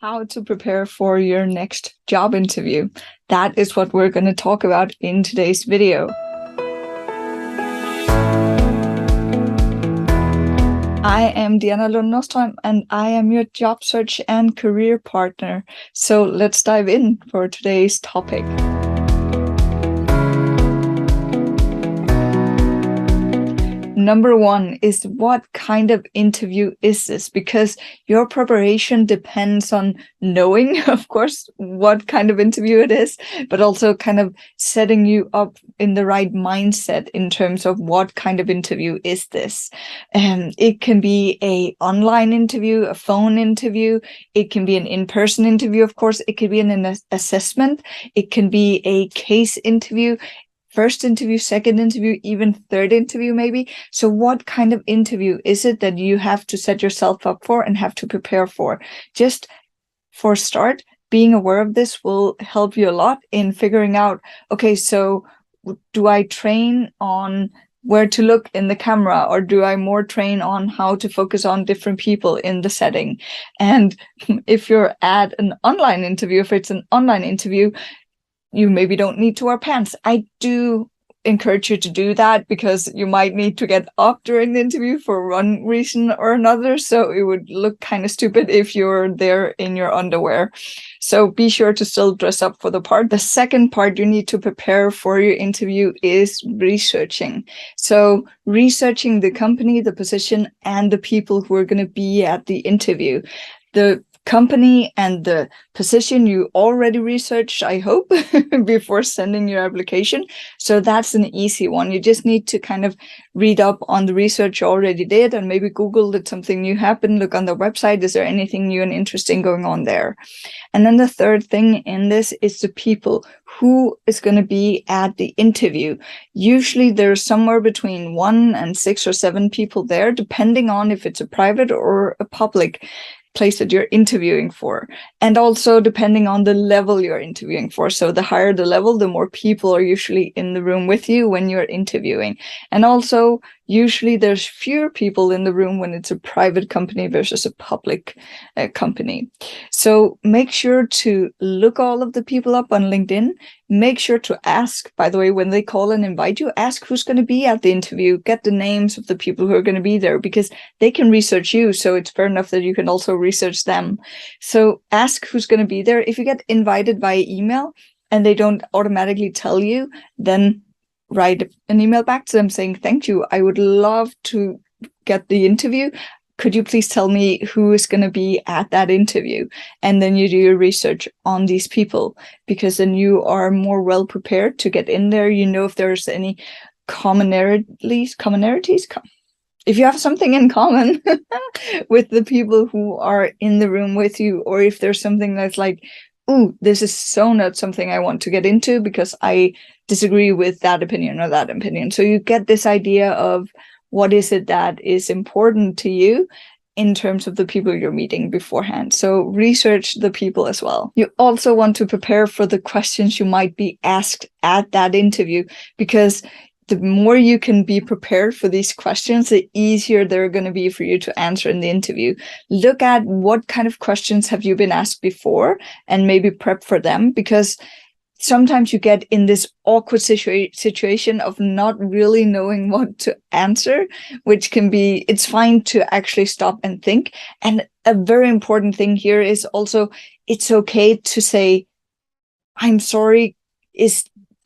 How to prepare for your next job interview. That is what we're going to talk about in today's video. I am Diana Lund Nostrom, and I am your job search and career partner. So let's dive in for today's topic. Number one is, what kind of interview is this? Because your preparation depends on knowing, of course, what kind of interview it is, but also kind of setting you up in the right mindset in terms of what kind of interview is this. It can be an online interview, a phone interview. It can be an in-person interview, of course. It could be an assessment. It can be a case interview. First interview, second interview, even third interview, maybe. So what kind of interview is it that you have to set yourself up for and have to prepare for? Just for a start, being aware of this will help you a lot in figuring out, okay, so do I train on where to look in the camera, or do I more train on how to focus on different people in the setting? And if you're at an online interview, if it's an online interview, you maybe don't need to wear pants. I do encourage you to do that because you might need to get up during the interview for one reason or another. So it would look kind of stupid if you're there in your underwear. So be sure to still dress up for the part. The second part you need to prepare for your interview is researching. So researching the company, the position, and the people who are going to be at the interview. The company and the position you already researched, I hope, before sending your application. So that's an easy one. You just need to kind of read up on the research you already did, and maybe Google that something new happened, look on the website, is there anything new and interesting going on there? And then the third thing in this is the people. Who is going to be at the interview? Usually there's somewhere between 1 and 6 or 7 people there, depending on if it's a private or a public place that you're interviewing for, and also depending on the level you're interviewing for. So the higher the level, the more people are usually in the room with you when you're interviewing. And also usually there's fewer people in the room when it's a private company versus a public company. So make sure to look all of the people up on LinkedIn. Make sure to ask, by the way, when they call and invite you, ask who's going to be at the interview. Get the names of the people who are going to be there, because they can research you. So it's fair enough that you can also research them. So ask who's going to be there. If you get invited via email and they don't automatically tell you, then write an email back to them saying, thank you, I would love to get the interview. Could you please tell me who is going to be at that interview? And then you do your research on these people, because then you are more well prepared to get in there. You know if there's any commonalities. If you have something in common with the people who are in the room with you, or if there's something that's like, ooh, this is so not something I want to get into because I disagree with that opinion or that opinion. So you get this idea of what is it that is important to you in terms of the people you're meeting beforehand. So research the people as well. You also want to prepare for the questions you might be asked at that interview, because the more you can be prepared for these questions, the easier they're going to be for you to answer in the interview. Look at what kind of questions have you been asked before and maybe prep for them, because sometimes you get in this awkward situation of not really knowing what to answer, which can be, it's fine to actually stop and think. And a very important thing here is also, it's okay to say, I'm sorry,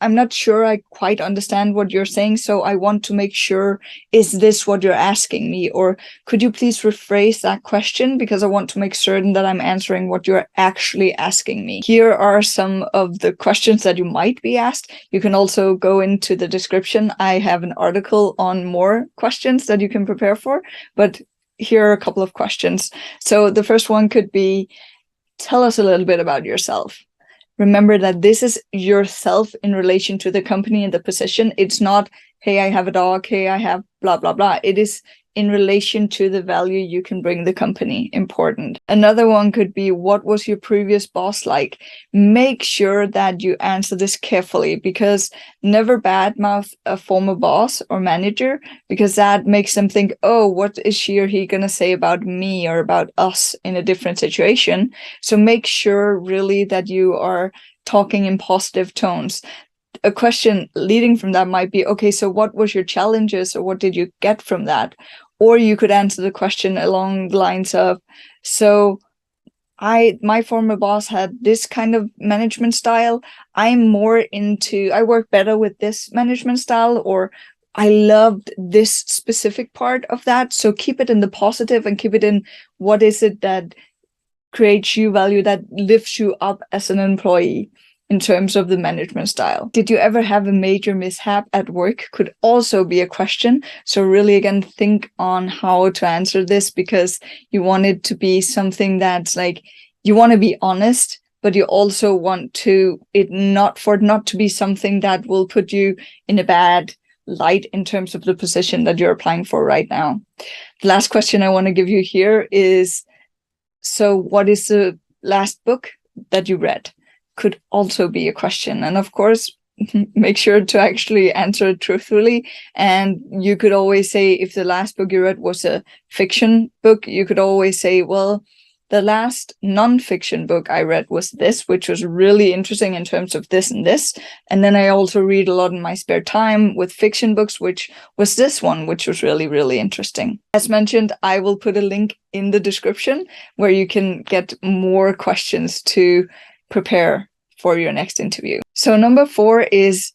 I'm not sure I quite understand what you're saying, so I want to make sure, is this what you're asking me? Or could you please rephrase that question, because I want to make certain that I'm answering what you're actually asking me. Here are some of the questions that you might be asked. You can also go into the description. I have an article on more questions that you can prepare for, but here are a couple of questions. So the first one could be, tell us a little bit about yourself. Remember that this is yourself in relation to the company and the position. It's not, hey, I have a dog, hey, I have blah, blah, blah. It is in relation to the value you can bring the company. Important. Another one could be, what was your previous boss like? Make sure that you answer this carefully, because never badmouth a former boss or manager, because that makes them think, oh, what is she or he going to say about me or about us in a different situation? So make sure really that you are talking in positive tones. A question leading from that might be, okay, so what was your challenges, or what did you get from that? Or you could answer the question along the lines of, so my former boss had this kind of management style. I work better with this management style, or I loved this specific part of that. So keep it in the positive and keep it in what is it that creates you value, that lifts you up as an employee in terms of the management style. Did you ever have a major mishap at work? Could also be a question. So really, again, think on how to answer this, because you want it to be something that's like, you want to be honest, but you also want it not to be something that will put you in a bad light in terms of the position that you're applying for right now. The last question I want to give you here is, so what is the last book that you read? Could also be a question. And of course, make sure to actually answer it truthfully. And you could always say, if the last book you read was a fiction book, you could always say, well, the last non-fiction book I read was this, which was really interesting in terms of this and this. And then I also read a lot in my spare time with fiction books, which was this one, which was really, really interesting. As mentioned, I will put a link in the description where you can get more questions to prepare for your next interview. So number 4 is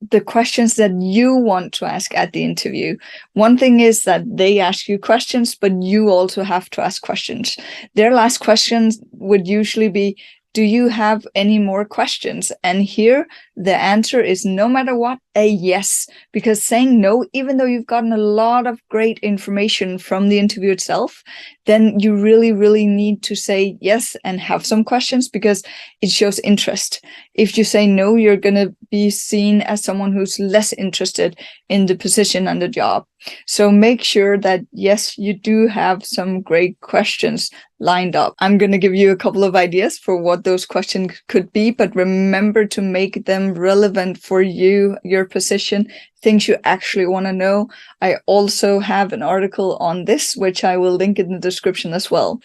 the questions that you want to ask at the interview. One thing is that they ask you questions, but you also have to ask questions. Their last questions would usually be, do you have any more questions? And here the answer is, no matter what, a yes. Because saying no, even though you've gotten a lot of great information from the interview itself, then you really, really need to say yes and have some questions, because it shows interest. If you say no, you're going to be seen as someone who's less interested in the position and the job. So make sure that, yes, you do have some great questions lined up. I'm going to give you a couple of ideas for what those questions could be, but remember to make them relevant for you, your position, things you actually want to know. I also have an article on this, which I will link in the description as well.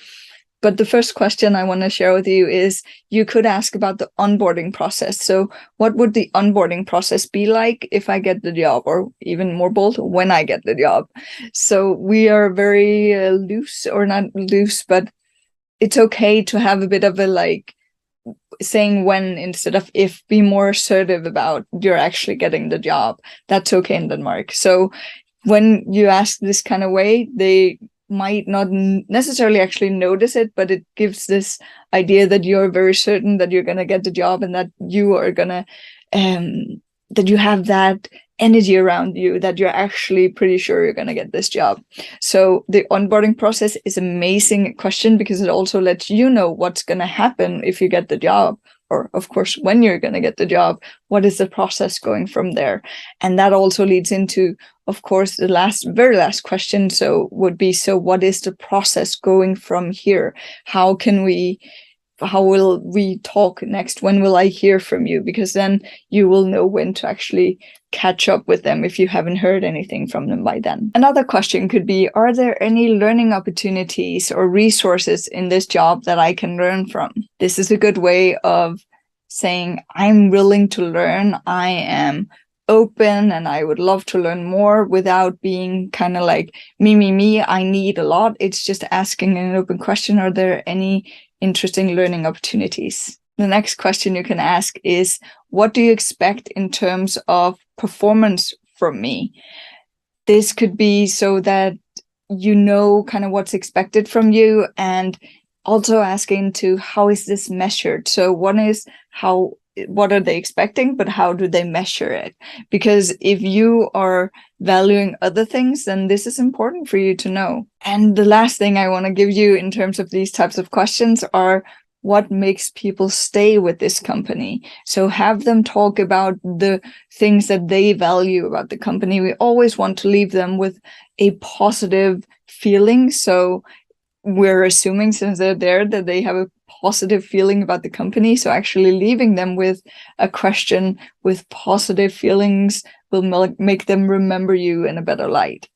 But the first question I want to share with you is, you could ask about the onboarding process. So what would the onboarding process be like if I get the job, or even more bold, when I get the job? So we are very loose, or not loose, but it's okay to have a bit of a like saying when instead of if, be more assertive about you're actually getting the job. That's okay in Denmark. So when you ask this kind of way, they might not necessarily actually notice it, but it gives this idea that you're very certain that you're going to get the job, and that you are going to that you have that energy around you, that you're actually pretty sure you're going to get this job. So the onboarding process is an amazing question, because it also lets you know what's going to happen if you get the job, or of course when you're going to get the job, what is the process going from there. And that also leads into, of course, the very last question would be, so what is the process going from here? How will we talk next? When will I hear from you? Because then you will know when to actually catch up with them if you haven't heard anything from them by then. Another question could be, are there any learning opportunities or resources in this job that I can learn from? This is a good way of saying, I'm willing to learn, I am open, and I would love to learn more, without being kind of like me, I need a lot. It's just asking an open question, are there any interesting learning opportunities? The next question you can ask is, what do you expect in terms of performance from me? This could be so that you know kind of what's expected from you, and also asking to, how is this measured? So one is what are they expecting, but how do they measure it? Because if you are valuing other things, then this is important for you to know. And the last thing I want to give you in terms of these types of questions are, what makes people stay with this company. So have them talk about the things that they value about the company. We always want to leave them with a positive feeling. So we're assuming, since they're there, that they have a positive feeling about the company. So actually leaving them with a question with positive feelings will make them remember you in a better light.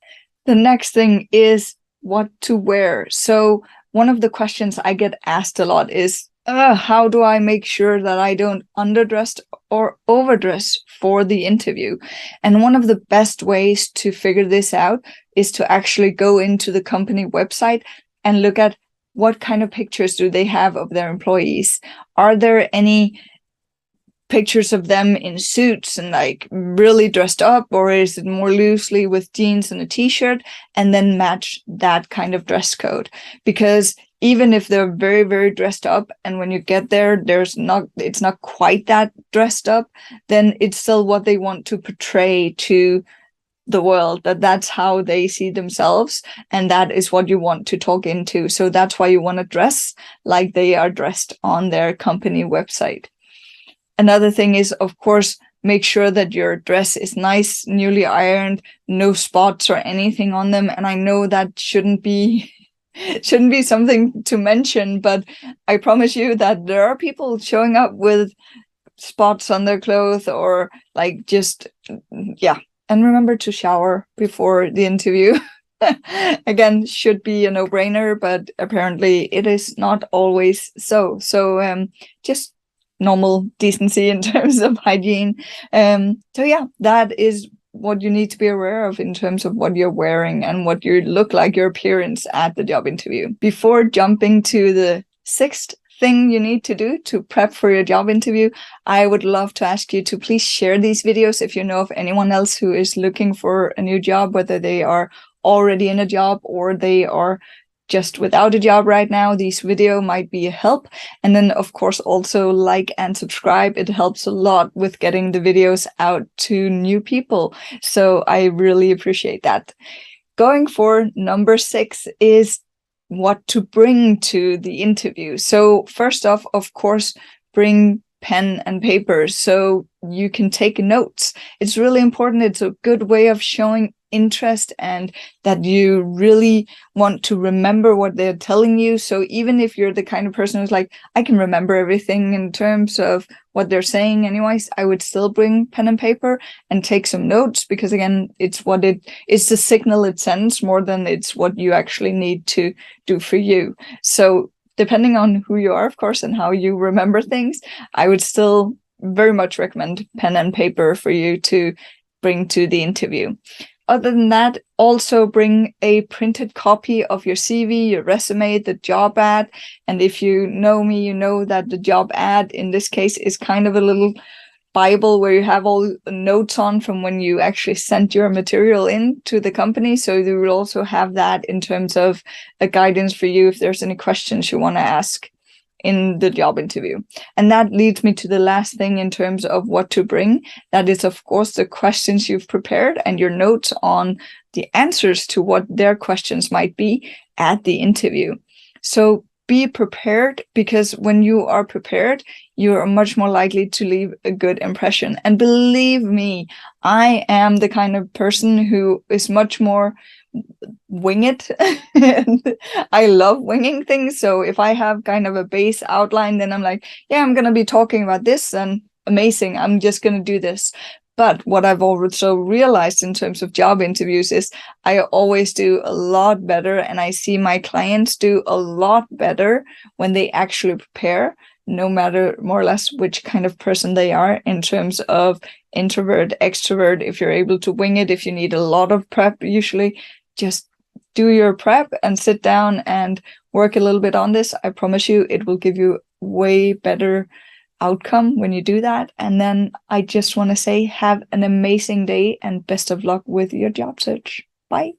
The next thing is what to wear. So one of the questions I get asked a lot is, how do I make sure that I don't underdress or overdress for the interview? And one of the best ways to figure this out is to actually go into the company website and look at what kind of pictures do they have of their employees. Are there any pictures of them in suits and like really dressed up, or is it more loosely with jeans and a t-shirt, and then match that kind of dress code? Because even if they're very, very dressed up, and when you get there, it's not quite that dressed up, then it's still what they want to portray to the world, that's how they see themselves, and that is what you want to talk into. So that's why you want to dress like they are dressed on their company website. Another thing is, of course, make sure that your dress is nice, newly ironed, no spots or anything on them. And I know that shouldn't be something to mention, but I promise you that there are people showing up with spots on their clothes, or like just, yeah. And remember to shower before the interview. Again, should be a no-brainer, but apparently it is not always so. So just normal decency in terms of hygiene. So yeah, that is what you need to be aware of in terms of what you're wearing and what you look like, your appearance at the job interview. Before jumping to the sixth thing you need to do to prep for your job interview, I would love to ask you to please share these videos if you know of anyone else who is looking for a new job, whether they are already in a job or they are just without a job right now. This video might be a help. And then of course also like and subscribe. It helps a lot with getting the videos out to new people. So I really appreciate that. Going for number 6 is what to bring to the interview. So first off, of course, bring pen and paper so you can take notes. It's really important. It's a good way of showing interest and that you really want to remember what they're telling you. So even if you're the kind of person who's like, I can remember everything in terms of what they're saying anyways, I would still bring pen and paper and take some notes, because again, it's the signal it sends more than it's what you actually need to do for you. So depending on who you are, of course, and how you remember things, I would still very much recommend pen and paper for you to bring to the interview. Other than that, also bring a printed copy of your CV, your resume, the job ad. And if you know me, you know that the job ad in this case is kind of a little Bible where you have all the notes on from when you actually sent your material in to the company. So you will also have that in terms of a guidance for you if there's any questions you want to ask in the job interview. And that leads me to the last thing in terms of what to bring. That is, of course, the questions you've prepared and your notes on the answers to what their questions might be at the interview. So be prepared, because when you are prepared, you are much more likely to leave a good impression. And believe me, I am the kind of person who is much more wing it. And I love winging things. So if I have kind of a base outline, then I'm like, yeah, I'm going to be talking about this, and amazing, I'm just going to do this. But what I've also realized in terms of job interviews is I always do a lot better, and I see my clients do a lot better when they actually prepare, no matter more or less which kind of person they are in terms of introvert, extrovert. If you're able to wing it, if you need a lot of prep, usually just do your prep and sit down and work a little bit on this. I promise you it will give you way better outcome when you do that. And then I just want to say, have an amazing day and best of luck with your job search. Bye.